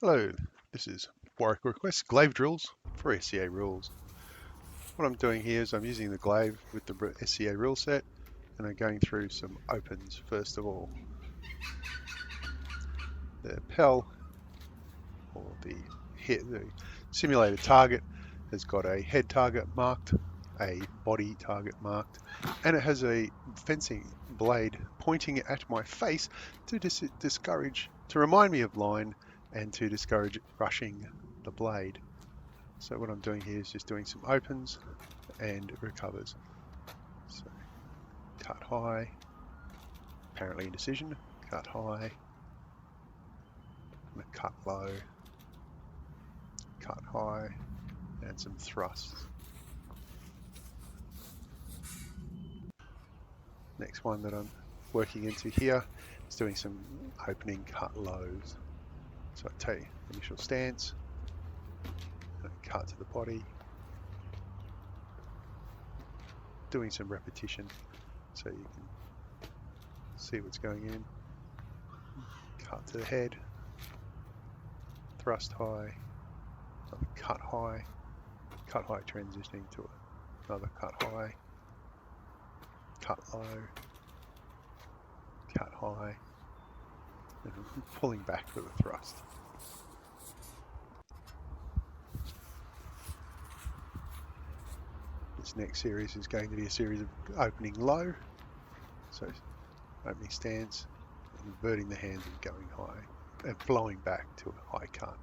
Hello, this is Warwick Request Glaive drills for SCA rules. What I'm doing here is I'm using the Glaive with the SCA rule set and I'm going through some opens first of all. The PEL or the simulated target has got a head target marked, a body target marked, and it has a fencing blade pointing at my face to to remind me of line and to discourage rushing the blade. So what I'm doing here is just doing some opens and recovers. So cut high, apparently indecision, cut high, cut low, cut high, and some thrusts. Next one that I'm working into here is doing some opening cut lows. So I take initial stance, and I cut to the body, doing some repetition so you can see what's going in. Cut to the head, thrust high, cut high transitioning to another cut high, cut low, cut high, and pulling back with a thrust. This next series is going to be a series of opening low, so opening stance, and inverting the hands and going high, and flowing back to a high cut.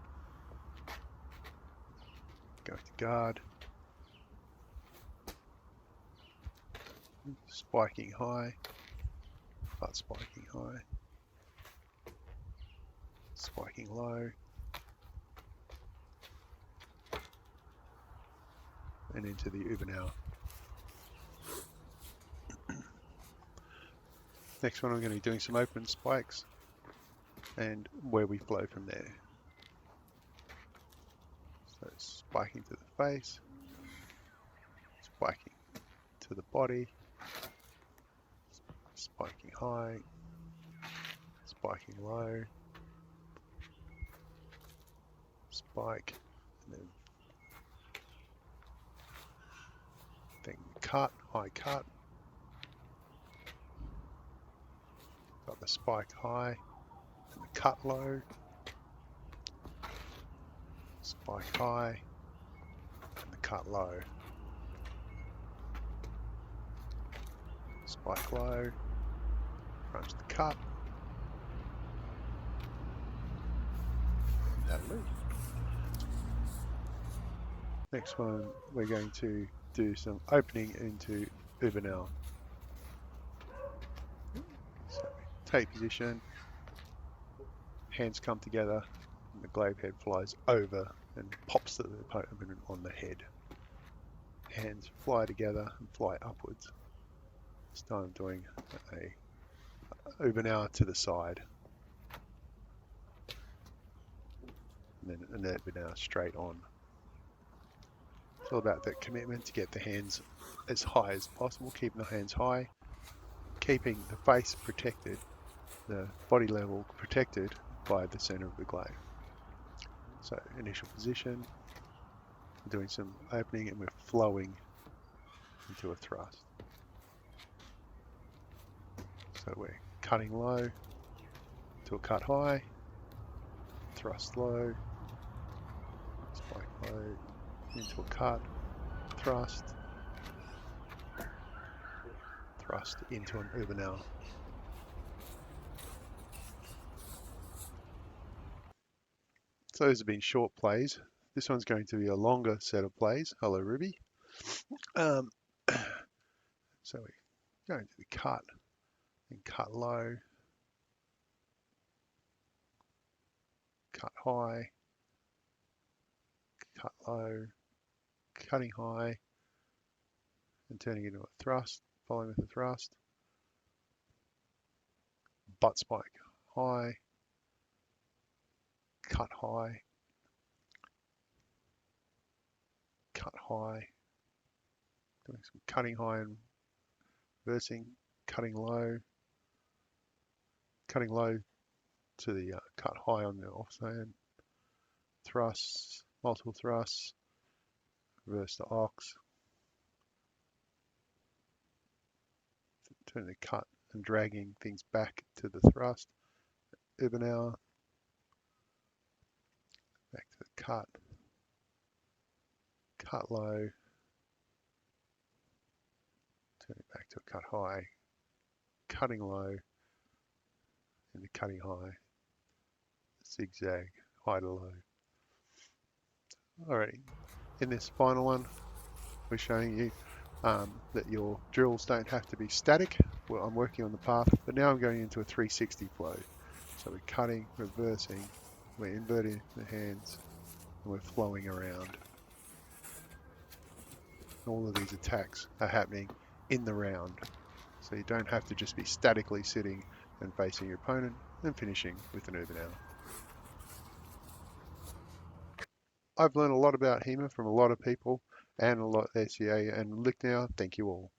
Going to guard, spiking high, butt spiking high, spiking low, and into the Ubernow. Next one I'm going to be doing some open spikes and where we flow from there. So spiking to the face, spiking to the body, spiking high, spiking low, spike, and then cut, high cut, got the spike high, and the cut low, spike high, and the cut low, spike low, runs the cut, and that'll leave. Next one, we're going to do some opening into Ubernow. So take position, hands come together, and the glaive head flies over and pops the opponent on the head. Hands fly together and fly upwards. This time I'm doing a Ubernow to the side, and then an Ubernow straight on. It's all about that commitment to get the hands as high as possible, keeping the hands high, keeping the face protected, the body level protected by the center of the glaive. So initial position, we're doing some opening and we're flowing into a thrust. So we're cutting low to a cut high, thrust low, spike low, into a cut, thrust, thrust into an Ubernow. So those have been short plays. This one's going to be a longer set of plays. Hello, Ruby. So we're going to the cut and cut low, cut high, cut low, cutting high, and turning into a thrust, following with a thrust, butt spike high, cut high, cut high, doing some cutting high and reversing, cutting low to the cut high on the offhand, thrusts, multiple thrusts, reverse the ox, turn the cut and dragging things back to the thrust, Ubernour, back to the cut low, turn it back to a cut high, cutting low, into cutting high, zigzag, high to low. Alrighty, in this final one, we're showing you that your drills don't have to be static. Well, I'm working on the path, but now I'm going into a 360 flow. So we're cutting, reversing, we're inverting the hands, and we're flowing around. All of these attacks are happening in the round. So you don't have to just be statically sitting and facing your opponent and finishing with an Ubernour. I've learned a lot about HEMA from a lot of people and a lot of SCA and Lick now. Thank you all.